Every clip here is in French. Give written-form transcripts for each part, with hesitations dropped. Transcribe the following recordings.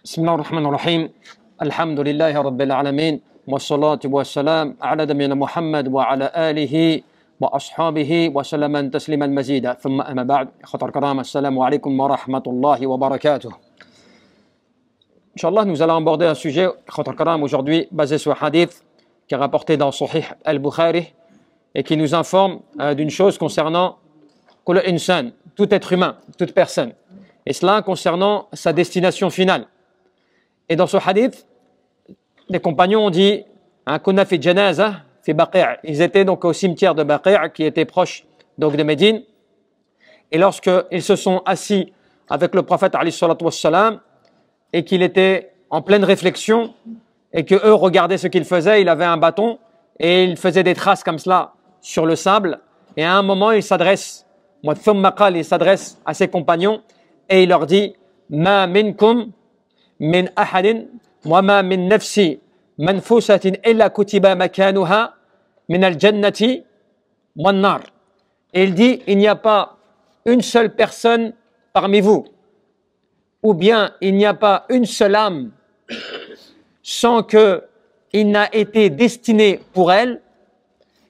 بسم الله الرحمن الرحيم الحمد لله رب العالمين والصلاة والسلام على نبينا محمد وعلى آله وأصحابه وسلم تسليما مزيدا ثم أما بعد إخوة الكرام السلام عليكم ورحمة الله وبركاته. Inch'Allah, nous allons aborder un sujet إخوة الكرام aujourd'hui basé sur un hadith qui est rapporté dans Sahih al-Bukhari et qui nous informe d'une chose concernant كل إنسان, tout être humain, toute personne, et cela concernant sa destination finale. Et dans ce hadith, les compagnons ont dit Kunna fi janaza fi Baqi'. Ils étaient donc au cimetière de Baqi' qui était proche donc de Médine. Et lorsqu'ils se sont assis avec le prophète alayhi salatu wassalam et qu'il était en pleine réflexion et que eux regardaient ce qu'il faisait, il avait un bâton et il faisait des traces comme cela sur le sable. Et à un moment, il s'adresse à ses compagnons et il leur dit Ma minkum min ahadin wa ma min nafsi manfusatin illa kutiba makanuha min al-jannati wan nar. Et il dit il n'y a pas une seule personne parmi vous, ou bien il n'y a pas une seule âme sans que il n'a été destiné pour elle,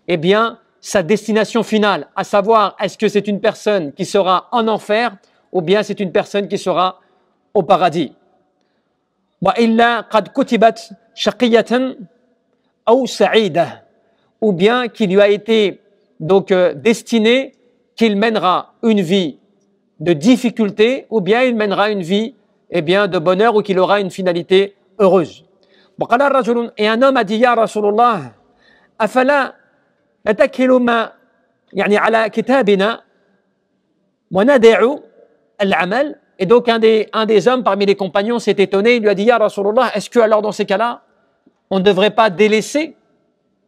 eh bien sa destination finale, à savoir est-ce que c'est une personne qui sera en enfer ou bien c'est une personne qui sera au paradis. Ou bien qu'il lui a été donc destiné qu'il mènera une vie de difficulté ou bien il mènera une vie de bonheur ou qu'il aura une finalité heureuse. Et un homme a dit Ya Rasulullah, afala نتكل ما يعني على كتابنا وندع العمل. Et donc un des hommes parmi les compagnons s'est étonné, il lui a dit Ya Rasulullah, est-ce que alors dans ces cas-là on ne devrait pas délaisser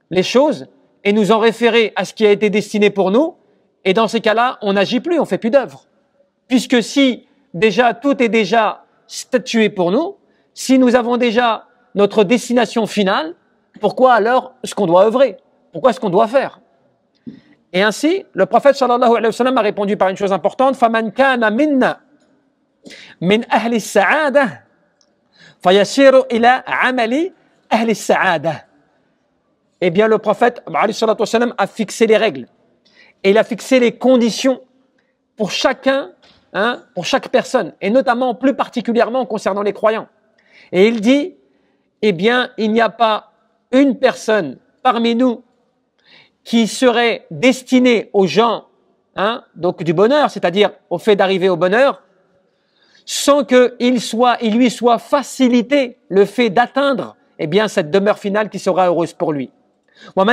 les choses et nous en référer à ce qui a été destiné pour nous, et dans ces cas-là on n'agit plus, on fait plus d'œuvre, puisque si déjà tout est déjà statué pour nous, si nous avons déjà notre destination finale, pourquoi alors est-ce qu'on doit œuvrer? Pourquoi est-ce qu'on doit faire? Et ainsi, le prophète sallallahu alayhi wa sallam a répondu par une chose importante فَمَنْ كَانَ مِنَّا مِنْ أَهْلِ السَّعَادَةِ فَيَسِيرُ إِلَى عَمَلِ أَهْلِ السَّعَادَةِ. Eh bien, le prophète alayhi salatu wa sallam a fixé les règles et il a fixé les conditions pour chacun, pour chaque personne, et notamment plus particulièrement concernant les croyants. Et il dit, eh bien, il n'y a pas une personne parmi nous qui serait destiné aux gens donc du bonheur, c'est-à-dire au fait d'arriver au bonheur, sans qu'il lui soit facilité le fait d'atteindre cette demeure finale qui sera heureuse pour lui. Il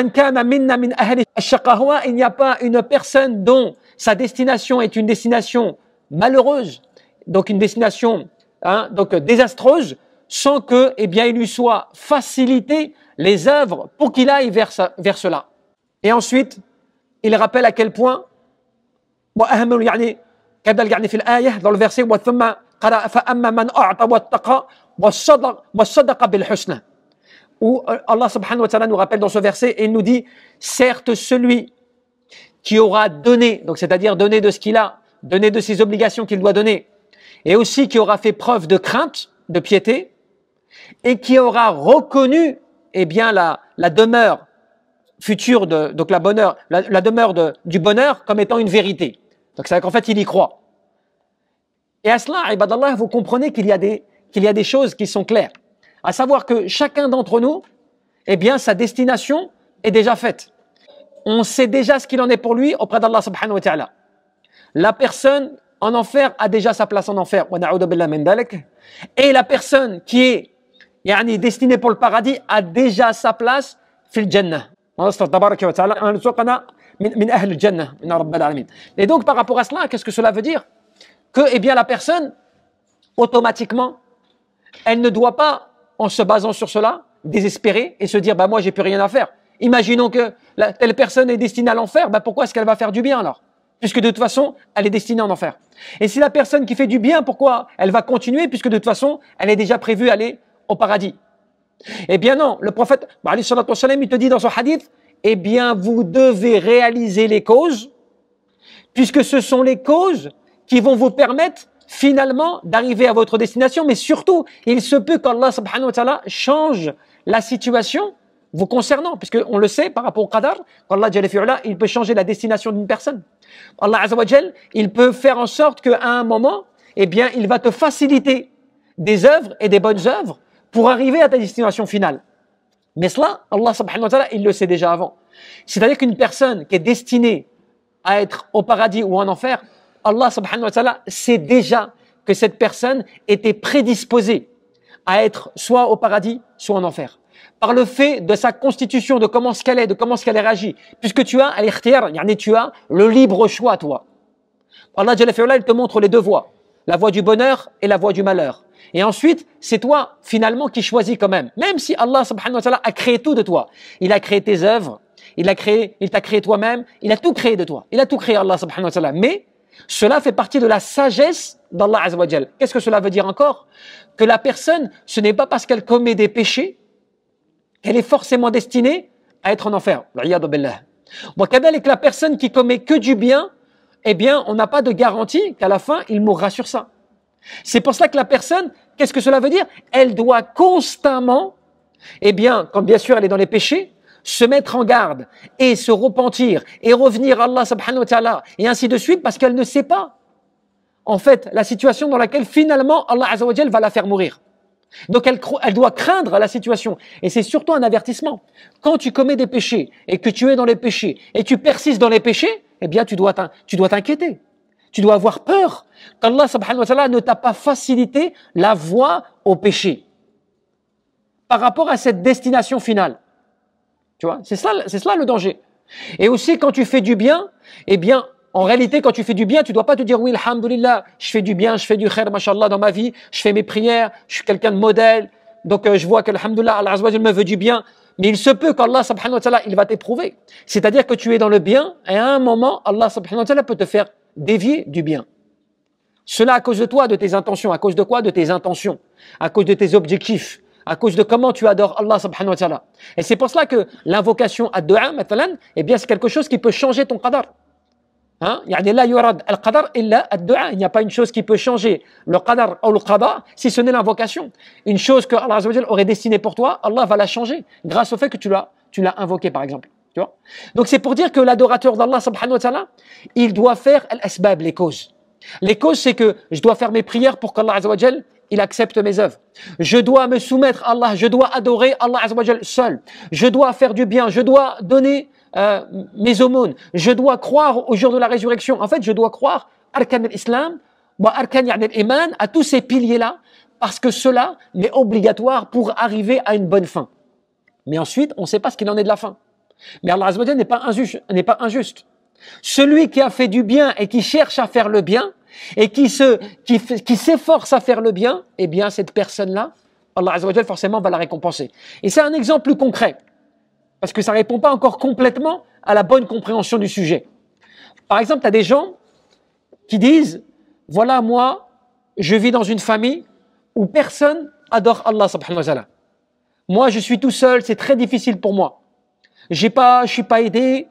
n'y a pas une personne dont sa destination est une destination malheureuse, donc une destination donc désastreuse, sans que il lui soit facilité les œuvres pour qu'il aille vers cela. Et ensuite, il rappelle à quel point, dans le verset, où Allah subhanahu wa ta'ala nous rappelle dans ce verset, et il nous dit, certes celui qui aura donné, donc c'est-à-dire donné de ce qu'il a, donné de ses obligations qu'il doit donner, et aussi qui aura fait preuve de crainte, de piété, et qui aura reconnu la demeure future donc la demeure du bonheur comme étant une vérité. Donc c'est-à-dire qu'en fait il y croit. Et à cela, ibadallah, vous comprenez qu'il y a des choses qui sont claires. À savoir que chacun d'entre nous, sa destination est déjà faite. On sait déjà ce qu'il en est pour lui auprès d'Allah subhanahu wa ta'ala. La personne en enfer a déjà sa place en enfer. Et la personne qui est destinée pour le paradis a déjà sa place fil jannah. Et donc par rapport à cela, qu'est-ce que cela veut dire? Que la personne, automatiquement, elle ne doit pas, en se basant sur cela, désespérer et se dire moi j'ai plus rien à faire. Imaginons que telle personne est destinée à l'enfer, pourquoi est-ce qu'elle va faire du bien alors? Puisque de toute façon, elle est destinée en enfer. Et si la personne qui fait du bien, pourquoi elle va continuer, puisque de toute façon, elle est déjà prévue aller au paradis? Eh bien non, le prophète, alayhi salatu wa sallam, il te dit dans son hadith, vous devez réaliser les causes, puisque ce sont les causes qui vont vous permettre finalement d'arriver à votre destination, mais surtout, il se peut qu'Allah subhanahu wa ta'ala change la situation vous concernant, puisque on le sait par rapport au qadar, qu'Allah Jalla fi'ala, il peut changer la destination d'une personne. Allah Azza wa Jal, il peut faire en sorte qu'à un moment, eh bien, il va te faciliter des œuvres et des bonnes œuvres pour arriver à ta destination finale. Mais cela, Allah subhanahu wa ta'ala, il le sait déjà avant. C'est-à-dire qu'une personne qui est destinée à être au paradis ou en enfer, Allah subhanahu wa ta'ala sait déjà que cette personne était prédisposée à être soit au paradis, soit en enfer. Par le fait de sa constitution, de comment ce qu'elle est, de comment ce qu'elle réagit. Puisque tu as al-ikhtiyar, tu as le libre choix, toi. Allah Jalla fi'ala, il te montre les deux voies. La voie du bonheur et la voie du malheur. Et ensuite, c'est toi, finalement, qui choisis quand même. Même si Allah subhanahu wa ta'ala a créé tout de toi. Il a créé tes œuvres, il t'a créé toi-même, il a tout créé de toi. Il a tout créé, Allah subhanahu wa ta'ala. Mais, cela fait partie de la sagesse d'Allah Azza wa Jal. Qu'est-ce que cela veut dire encore? Que la personne, ce n'est pas parce qu'elle commet des péchés qu'elle est forcément destinée à être en enfer. L'iyadu billah. Et que la personne qui commet que du bien, eh bien, on n'a pas de garantie qu'à la fin, il mourra sur ça. C'est pour cela que la personne, qu'est-ce que cela veut dire? Elle doit constamment, eh bien, quand bien sûr elle est dans les péchés, se mettre en garde et se repentir et revenir à Allah subhanahu wa ta'ala et ainsi de suite parce qu'elle ne sait pas, en fait, la situation dans laquelle finalement Allah Azza wa Jal va la faire mourir. Donc elle doit craindre la situation. Et c'est surtout un avertissement. Quand tu commets des péchés et que tu es dans les péchés et tu persistes dans les péchés, eh bien tu dois t'inquiéter. Tu dois avoir peur qu'Allah subhanahu wa ta'ala ne t'a pas facilité la voie au péché par rapport à cette destination finale. Tu vois, c'est cela le danger. Et aussi quand tu fais du bien, eh bien en réalité, quand tu fais du bien, tu dois pas te dire oui, alhamdoulilah, je fais du bien, je fais du khair, mashallah, dans ma vie, je fais mes prières, je suis quelqu'un de modèle, donc je vois que alhamdoulilah, Allah Azza wa Jalla me veut du bien. Mais il se peut qu'Allah subhanahu wa ta'ala, il va t'éprouver. C'est-à-dire que tu es dans le bien, et à un moment, Allah subhanahu wa ta'ala peut te faire dévier du bien. Cela à cause de toi, de tes intentions. À cause de quoi? De tes intentions. À cause de tes objectifs. À cause de comment tu adores Allah subhanahu wa ta'ala. Et c'est pour cela que l'invocation ad-du'a, matalan, eh bien c'est quelque chose qui peut changer ton qadar. Il n'y a pas une chose qui peut changer le qadar ou le qada si ce n'est l'invocation. Une chose que Allah Azza wa Jalla aurait destinée pour toi, Allah va la changer grâce au fait que tu l'as invoqué par exemple. Tu vois? Donc c'est pour dire que l'adorateur d'Allah subhanahu wa ta'ala, il doit faire al-asbab, les causes. Les causes, c'est que je dois faire mes prières pour qu'Allah Azza wa Jalla, il accepte mes œuvres. Je dois me soumettre à Allah, je dois adorer Allah Azza wa Jalla seul. Je dois faire du bien, je dois donner mes aumônes. Je dois croire au jour de la résurrection. En fait, je dois croire arkan al-islam, wa arkan al-iman, à tous ces piliers-là, parce que cela m'est obligatoire pour arriver à une bonne fin. Mais ensuite, on ne sait pas ce qu'il en est de la fin. Mais Allah Azza wa Jalla n'est pas injuste. Celui qui a fait du bien et qui cherche à faire le bien, et qui s'efforce à faire le bien, eh bien, cette personne-là, Allah Azza wa Jalla forcément va la récompenser. Et c'est un exemple plus concret. Parce que ça ne répond pas encore complètement à la bonne compréhension du sujet. Par exemple, tu as des gens qui disent, voilà, moi, je vis dans une famille où personne adore Allah subhanahu wa ta'ala. Moi, je suis tout seul, c'est très difficile pour moi. Je suis pas aidé,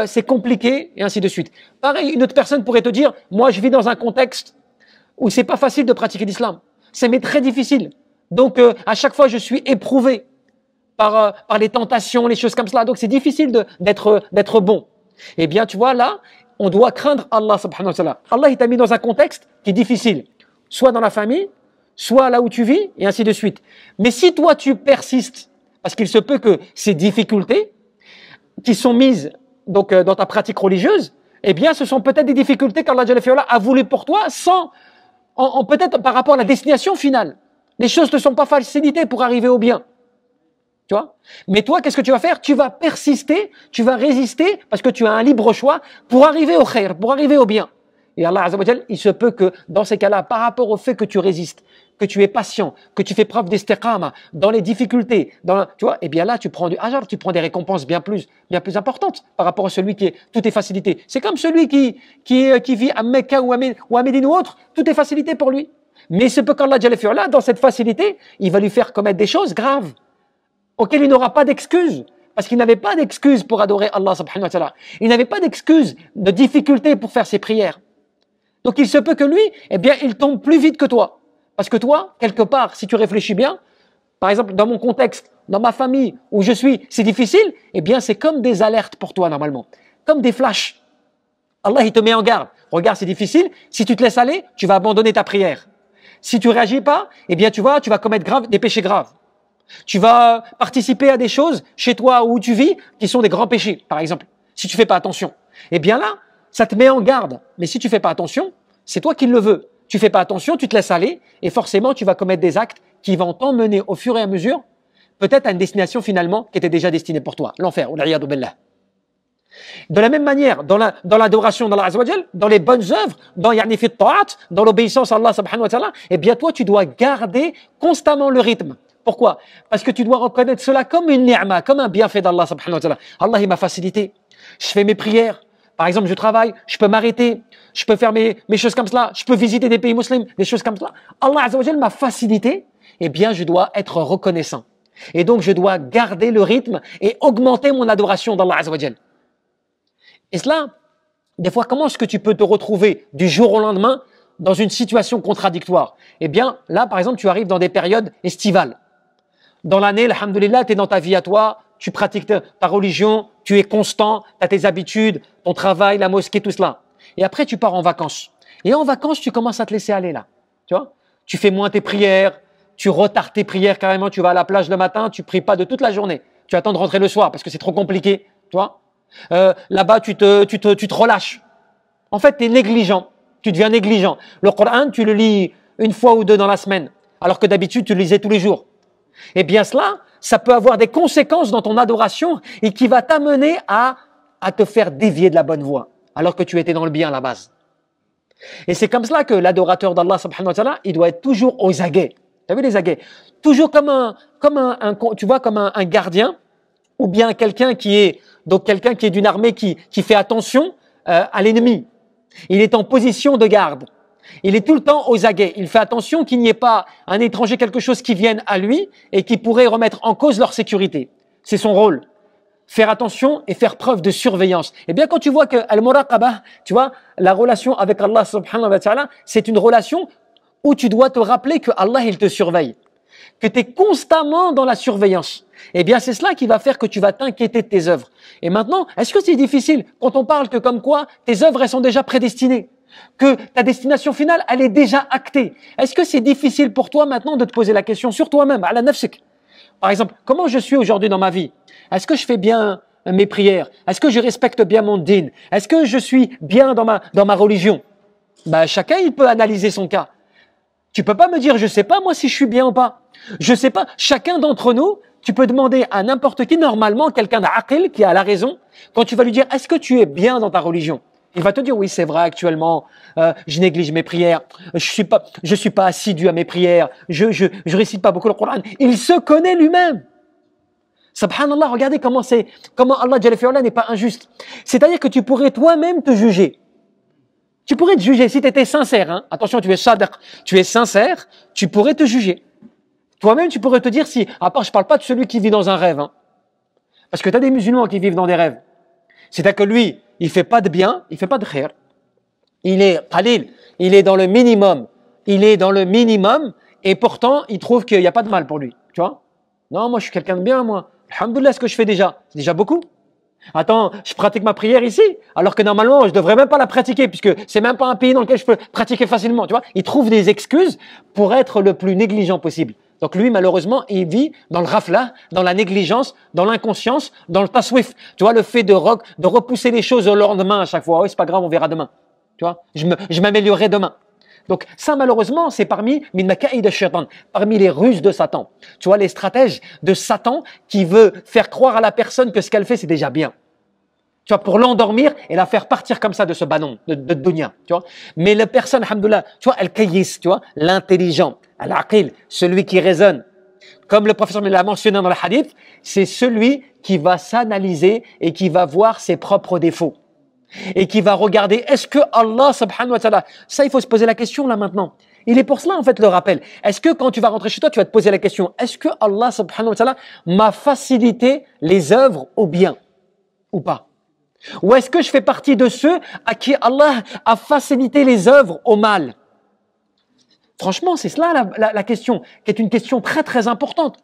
c'est compliqué, et ainsi de suite. Pareil, une autre personne pourrait te dire, moi, je vis dans un contexte où c'est pas facile de pratiquer l'islam. C'est très difficile. Donc, à chaque fois, je suis éprouvé par les tentations, les choses comme cela. Donc c'est difficile d'être bon. Eh bien, tu vois, là, on doit craindre Allah subhanahu wa ta'ala. Allah, il t'a mis dans un contexte qui est difficile. Soit dans la famille, soit là où tu vis, et ainsi de suite. Mais si toi, tu persistes, parce qu'il se peut que ces difficultés qui sont mises donc, dans ta pratique religieuse, eh bien, ce sont peut-être des difficultés qu'Allah Jalla fi'ala a voulu pour toi peut-être par rapport à la destination finale. Les choses ne sont pas facilitées pour arriver au bien. Tu vois? Mais toi, qu'est-ce que tu vas faire? Tu vas persister, tu vas résister, parce que tu as un libre choix pour arriver au khair, pour arriver au bien. Et Allah Azza wa Jal, il se peut que dans ces cas-là, par rapport au fait que tu résistes, que tu es patient, que tu fais preuve d'istiqama, dans les difficultés, tu vois, et bien là, tu prends du ajar, tu prends des récompenses bien plus importantes par rapport à celui qui est, tout est facilité. C'est comme celui qui vit à Mecca ou à Médine ou autre, tout est facilité pour lui. Mais il se peut qu'Allah Jalla fi'ala, dans cette facilité, il va lui faire commettre des choses graves, auquel il n'aura pas d'excuses, parce qu'il n'avait pas d'excuses pour adorer Allah subhanahu wa ta'ala. Il n'avait pas d'excuses, de difficultés pour faire ses prières. Donc il se peut que lui, eh bien, il tombe plus vite que toi. Parce que toi, quelque part, si tu réfléchis bien, par exemple, dans mon contexte, dans ma famille où je suis, c'est difficile, eh bien, c'est comme des alertes pour toi normalement, comme des flashs. Allah, il te met en garde. Regarde, c'est difficile. Si tu te laisses aller, tu vas abandonner ta prière. Si tu réagis pas, eh bien, tu vas commettre des péchés graves. Tu vas participer à des choses chez toi où tu vis qui sont des grands péchés, par exemple, si tu fais pas attention. Eh bien là, ça te met en garde. Mais si tu fais pas attention, c'est toi qui le veux. Tu fais pas attention, tu te laisses aller et forcément, tu vas commettre des actes qui vont t'emmener au fur et à mesure, peut-être à une destination finalement qui était déjà destinée pour toi, l'enfer, ou l'iyadu billah. De la même manière, dans l'adoration d'Allah Azza wa Jal, dans les bonnes œuvres, dans l'obéissance à Allah subhanahu wa ta'ala, eh bien toi, tu dois garder constamment le rythme. Pourquoi? Parce que tu dois reconnaître cela comme une ni'ma, comme un bienfait d'Allah subhanahu wa ta'ala. Allah, il m'a facilité. Je fais mes prières. Par exemple, je travaille, je peux m'arrêter, je peux faire mes choses comme cela, je peux visiter des pays musulmans, des choses comme cela. Allah Azza wa Jal m'a facilité. Eh bien, je dois être reconnaissant. Et donc, je dois garder le rythme et augmenter mon adoration d'Allah Azza wa Jal. Et cela, des fois, comment est-ce que tu peux te retrouver du jour au lendemain dans une situation contradictoire? Eh bien, là, par exemple, tu arrives dans des périodes estivales. Dans l'année, alhamdoulilah, tu es dans ta vie à toi, tu pratiques ta religion, tu es constant, tu as tes habitudes, ton travail, la mosquée, tout cela. Et après, tu pars en vacances. Et en vacances, tu commences à te laisser aller là. Tu vois? Tu fais moins tes prières, tu retardes tes prières carrément, tu vas à la plage le matin, tu pries pas de toute la journée. Tu attends de rentrer le soir parce que c'est trop compliqué. Tu vois? Là-bas, tu te relâches. En fait, tu es négligent. Tu deviens négligent. Le Coran, tu le lis une fois ou deux dans la semaine, alors que d'habitude, tu le lisais tous les jours. Eh bien, cela, ça peut avoir des conséquences dans ton adoration et qui va t'amener à te faire dévier de la bonne voie, alors que tu étais dans le bien à la base. Et c'est comme cela que l'adorateur d'Allah subhanahu wa ta'ala, il doit être toujours aux aguets. Tu as vu les aguets? Toujours comme un gardien, ou bien quelqu'un qui est d'une armée qui fait attention à l'ennemi. Il est en position de garde. Il est tout le temps aux aguets. Il fait attention qu'il n'y ait pas un étranger, quelque chose qui vienne à lui et qui pourrait remettre en cause leur sécurité. C'est son rôle. Faire attention et faire preuve de surveillance. Et bien quand tu vois que al-muraqabah, tu vois, la relation avec Allah subhanahu wa ta'ala, c'est une relation où tu dois te rappeler que Allah, il te surveille. Que tu es constamment dans la surveillance. Eh bien, c'est cela qui va faire que tu vas t'inquiéter de tes œuvres. Et maintenant, est-ce que c'est difficile quand on parle que comme quoi tes œuvres, elles sont déjà prédestinées? Que ta destination finale, elle est déjà actée? Est-ce que c'est difficile pour toi maintenant de te poser la question sur toi-même, ala nafsik? Par exemple, comment je suis aujourd'hui dans ma vie? Est-ce que je fais bien mes prières? Est-ce que je respecte bien mon din? Est-ce que je suis bien dans ma religion? Ben, chacun, il peut analyser son cas. Tu peux pas me dire, je sais pas moi si je suis bien ou pas. Je sais pas. Chacun d'entre nous, tu peux demander à n'importe qui, normalement, quelqu'un d'aqil qui a la raison, quand tu vas lui dire, est-ce que tu es bien dans ta religion? Il va te dire, oui, c'est vrai, actuellement, je néglige mes prières, je suis pas assidu à mes prières, je récite pas beaucoup le Coran. Il se connaît lui-même. Subhanallah, regardez comment Allah Jalla fi'ala n'est pas injuste. C'est-à-dire que tu pourrais toi-même te juger. Tu pourrais te juger si tu étais sincère, hein. Attention, tu es sadiq, tu es sincère, tu pourrais te juger. Toi-même, tu pourrais te dire si, à part, je parle pas de celui qui vit dans un rêve, hein. Parce que tu as des musulmans qui vivent dans des rêves. C'est-à-dire que lui, il fait pas de bien, il fait pas de khair. Il est qalil, il est dans le minimum. Il est dans le minimum et pourtant, il trouve qu'il n'y a pas de mal pour lui. Tu vois? Non, moi, je suis quelqu'un de bien, moi. Alhamdoulilah, ce que je fais déjà, c'est déjà beaucoup. Attends, je pratique ma prière ici, alors que normalement, je devrais même pas la pratiquer, puisque c'est même pas un pays dans lequel je peux pratiquer facilement, tu vois. Il trouve des excuses pour être le plus négligent possible. Donc lui, malheureusement, il vit dans le rafla, dans la négligence, dans l'inconscience, dans le taswif. Tu vois, le fait de repousser les choses au lendemain à chaque fois. Oui, c'est pas grave, on verra demain. Tu vois, je m'améliorerai demain. Donc ça, malheureusement, c'est parmi les ruses de Satan. Tu vois, les stratèges de Satan qui veut faire croire à la personne que ce qu'elle fait, c'est déjà bien. Tu vois, pour l'endormir et la faire partir comme ça de ce ballon, de dunya, tu vois. Mais la personne, alhamdoulilah, tu vois, al-kayyis, tu vois, l'intelligent, al-aqil, celui qui raisonne. Comme le professeur l'a mentionné dans le hadith, c'est celui qui va s'analyser et qui va voir ses propres défauts. Et qui va regarder, est-ce que Allah subhanahu wa ta'ala, ça il faut se poser la question là maintenant. Il est pour cela en fait le rappel. Est-ce que quand tu vas rentrer chez toi, tu vas te poser la question, est-ce que Allah subhanahu wa ta'ala m'a facilité les œuvres au bien ou pas? Ou est-ce que je fais partie de ceux à qui Allah a facilité les œuvres au mal? Franchement, c'est cela la question, qui est une question très très importante.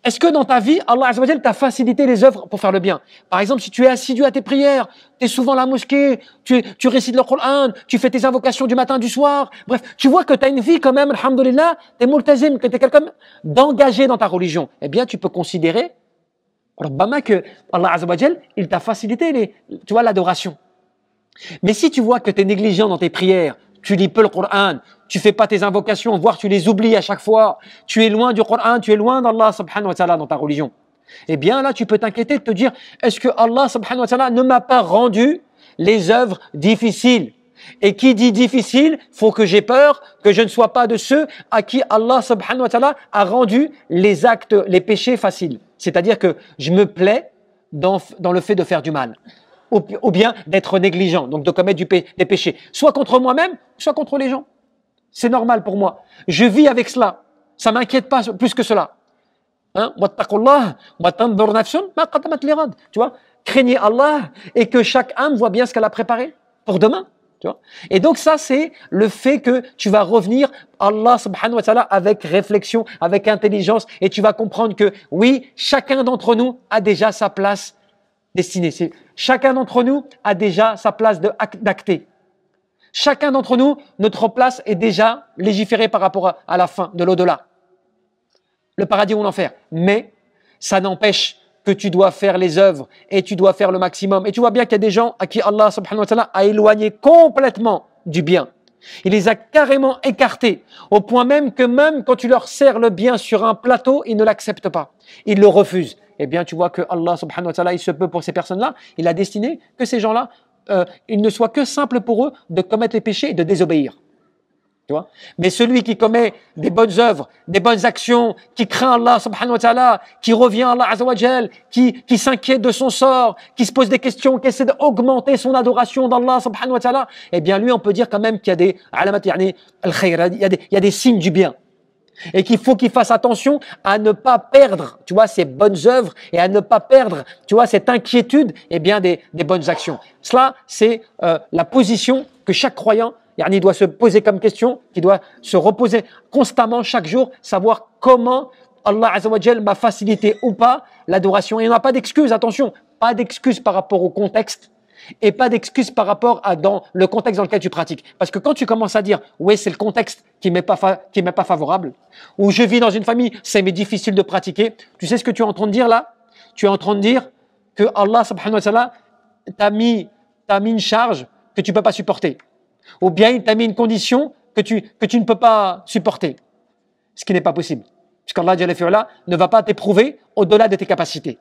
Est-ce que dans ta vie, Allah Azza wa Jal t'a facilité les œuvres pour faire le bien? Par exemple, si tu es assidu à tes prières, tu es souvent à la mosquée, tu récites le Coran, tu fais tes invocations du matin, du soir, bref, tu vois que tu as une vie quand même, alhamdoulilah, tu es multazim, que tu es quelqu'un d'engagé dans ta religion, eh bien tu peux considérer Rabbama que Allah Azza wa Jal, il t'a facilité tu vois, l'adoration. Mais si tu vois que tu es négligent dans tes prières, tu lis peu le Coran, tu fais pas tes invocations, voire tu les oublies à chaque fois, tu es loin du Coran, tu es loin d'Allah subhanahu wa ta'ala dans ta religion, eh bien là tu peux t'inquiéter de te dire, est-ce que Allah subhanahu wa ta'ala ne m'a pas rendu les œuvres difficiles? Et qui dit difficile, faut que j'ai peur que je ne sois pas de ceux à qui Allah subhanahu wa ta'ala a rendu les actes, les péchés faciles. C'est-à-dire que je me plais dans le fait de faire du mal. Ou bien d'être négligent, donc de commettre des péchés, soit contre moi-même, soit contre les gens. C'est normal pour moi. Je vis avec cela. Ça ne m'inquiète pas plus que cela. Hein? Tu vois, craignez Allah et que chaque âme voit bien ce qu'elle a préparé pour demain. Tu vois? Et donc ça, c'est le fait que tu vas revenir à Allah subhanahu wa ta'ala avec réflexion, avec intelligence, et tu vas comprendre que oui, chacun d'entre nous a déjà sa place destinée. Chacun d'entre nous a déjà sa place d'acté. Chacun d'entre nous, notre place est déjà légiférée par rapport à la fin de l'au-delà. Le paradis ou l'enfer. Mais ça n'empêche que tu dois faire les œuvres et tu dois faire le maximum. Et tu vois bien qu'il y a des gens à qui Allah subhanahu wa ta'ala a éloigné complètement du bien. Il les a carrément écartés, au point même que même quand tu leur sers le bien sur un plateau, ils ne l'acceptent pas. Ils le refusent. Eh bien, tu vois que Allah subhanahu wa ta'ala, il se peut pour ces personnes-là, il a destiné que ces gens-là, il ne soit que simple pour eux de commettre les péchés et de désobéir. Tu vois? Mais celui qui commet des bonnes œuvres, des bonnes actions, qui craint Allah subhanahu wa ta'ala, qui revient à Allah azza wa jal, qui s'inquiète de son sort, qui se pose des questions, qui essaie d'augmenter son adoration d'Allah subhanahu wa ta'ala, eh bien lui on peut dire quand même qu'il y a des alamat, il y a des signes du bien. Et qu'il faut qu'il fasse attention à ne pas perdre, tu vois, ses bonnes œuvres et à ne pas perdre, tu vois, cette inquiétude, eh bien, des bonnes actions. Cela, c'est la position que chaque croyant, il doit se poser comme question, qui doit se reposer constamment chaque jour, savoir comment Allah Azza wa Jal m'a facilité ou pas l'adoration. Et il n'y a pas d'excuse, attention, pas d'excuse par rapport au contexte. Et pas d'excuse par rapport à dans le contexte dans lequel tu pratiques. Parce que quand tu commences à dire « oui, c'est le contexte qui m'est pas favorable » ou « je vis dans une famille, c'est difficile de pratiquer », tu sais ce que tu es en train de dire là? Tu es en train de dire que Allah subhanahu wa ta'ala t'a mis une charge que tu ne peux pas supporter. Ou bien il t'a mis une condition que tu ne peux pas supporter. Ce qui n'est pas possible. Puisqu'Allah Jalla fi'ala ne va pas t'éprouver au-delà de tes capacités.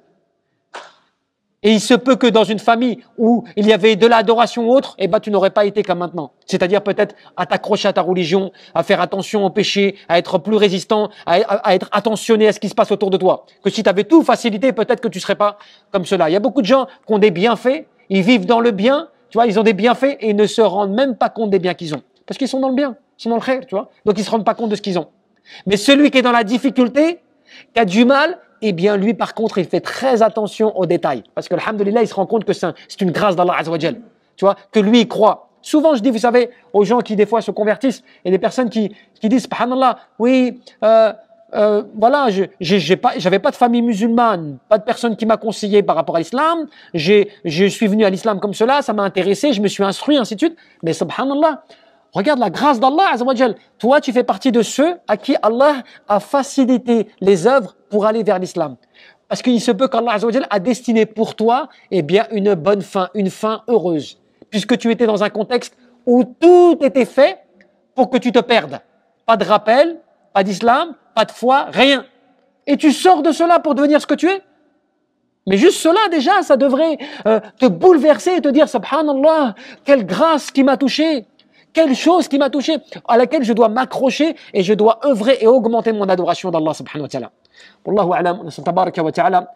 Et il se peut que dans une famille où il y avait de l'adoration ou autre, eh ben, tu n'aurais pas été comme maintenant. C'est-à-dire peut-être à t'accrocher à ta religion, à faire attention au péché, à être plus résistant, à être attentionné à ce qui se passe autour de toi. Que si tu avais tout facilité, peut-être que tu serais pas comme cela. Il y a beaucoup de gens qui ont des bienfaits, ils vivent dans le bien, tu vois, ils ont des bienfaits et ils ne se rendent même pas compte des biens qu'ils ont. Parce qu'ils sont dans le bien, ils sont dans le khair, tu vois. Donc ils se rendent pas compte de ce qu'ils ont. Mais celui qui est dans la difficulté, qui a du mal, eh bien, lui, par contre, il fait très attention aux détails. Parce que, alhamdoulilah, il se rend compte que c'est une grâce d'Allah Azza wa Jal. Tu vois, que lui, il croit. Souvent, je dis, vous savez, aux gens qui, des fois, se convertissent, et des personnes qui disent, subhanallah, oui, voilà, j'avais pas de famille musulmane, pas de personne qui m'a conseillé par rapport à l'islam, je suis venu à l'islam comme cela, ça m'a intéressé, je me suis instruit, ainsi de suite. Mais, subhanallah, regarde la grâce d'Allah Azza wa Jal. Toi, tu fais partie de ceux à qui Allah a facilité les œuvres pour aller vers l'islam. Parce qu'il se peut qu'Allah Azza wa Jal a destiné pour toi, eh bien, une bonne fin, une fin heureuse. Puisque tu étais dans un contexte où tout était fait pour que tu te perdes. Pas de rappel, pas d'islam, pas de foi, rien. Et tu sors de cela pour devenir ce que tu es. Mais juste cela, déjà, ça devrait te bouleverser et te dire, subhanallah, quelle grâce qui m'a touché. Quelle chose qui m'a touché, à laquelle je dois m'accrocher et je dois œuvrer et augmenter mon adoration d'Allah subhanahu wa ta'ala. Wallahu a'lam, tabaraka wa ta'ala.